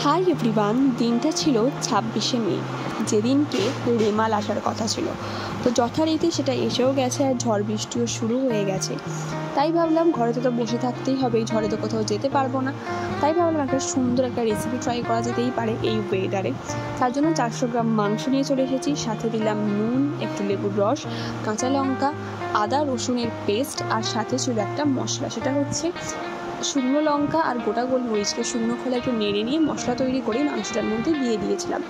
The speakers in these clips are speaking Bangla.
হাই এভরিওয়ান, দিনটা ছিল 26শে মে, যেদিনকে রেমাল আসার কথা ছিল। তো যথারীতি সেটা এসেও গেছে আর ঝড় বৃষ্টিও শুরু হয়ে গেছে। তাই ভাবলাম ঘরে তো বসে থাকতেই হবে, ঝড়ে তো কোথাও যেতে পারবো না। তাই ভাবলাম একটা সুন্দর একটা রেসিপি ট্রাই করা যেতেই পারে এই ওয়েদারে। তার জন্য 400 গ্রাম মাংস নিয়ে চলে এসেছি, সাথে দিলাম নুন, একটু লেবুর রস, কাঁচা লঙ্কা, আদা রসুনের পেস্ট, আর সাথে ছিল একটা মশলা, সেটা হচ্ছে শুকনো লঙ্কা আর গোটা গোলমরিচকে শুকনো খোলা একটু নেড়ে নিয়ে মশলা তৈরি করে মাংসটার মধ্যে দিয়ে দিয়েছিলাম।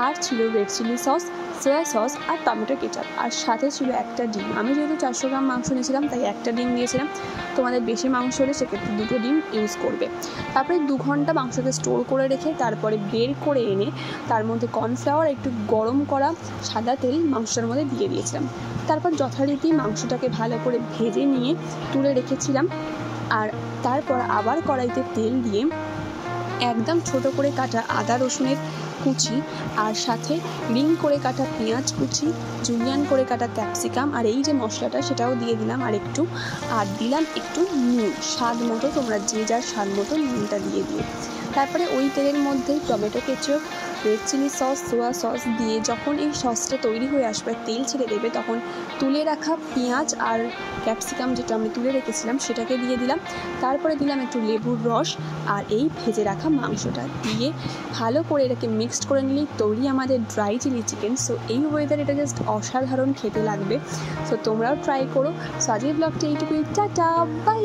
আর ছিল red chilli sauce, soya sauce আর টমেটো কেচাপ, আর সাথে ছিল একটা ডিম। আমি যেহেতু 400 গ্রাম মাংস নিয়েছিলাম তাই একটা ডিম দিয়েছিলাম। তোমাদের বেশি মাংস হলে সেক্ষেত্রে 2টো ডিম ইউজ করবে। তারপরে 2 ঘন্টা মাংসকে স্টোর করে রেখে তারপরে বের করে এনে তার মধ্যে কর্নফ্লাওয়ার, একটু গরম করা সাদা তেল মাংসটার মধ্যে দিয়ে দিয়েছিলাম। তারপর যথারীতি মাংসটাকে ভালো করে ভেজে নিয়ে তুলে রেখেছিলাম। আর তারপর আবার কড়াইতে তেল দিয়ে একদম ছোট করে কাটা আদা রসুনের কুচি, আর সাথে রিং করে কাটা পেঁয়াজ কুচি, জুলিয়ান করে কাটা ক্যাপসিকাম, আর এই যে মশলাটা সেটাও দিয়ে দিলাম আর দিলাম একটু নুন স্বাদ মতো, তোমরা যে যার স্বাদ মতো নুনটা দিয়ে দিও। তারপরে ওই তেলের মধ্যে tomato ketchup, red chilli sauce, soya sauce দিয়ে যখন এই সসটা তৈরি হয়ে আসবে, তেল ছেড়ে দেবে, তখন তুলে রাখা পেঁয়াজ আর ক্যাপসিকাম যেটা আমি তুলে রেখেছিলাম সেটাকে দিয়ে দিলাম। তারপরে দিলাম একটু লেবুর রস আর এই ভেজে রাখা মাংসটা দিয়ে ভালো করে এটাকে মিক্সড করে নিলেই তৈরি আমাদের ড্রাই চিলি চিকেন। সো এই ওয়েদার এটা জাস্ট অসাধারণ খেতে লাগবে। সো তোমরাও ট্রাই করো। সো আজকের ব্লগটা এইটুকুই, টাটা, বাই।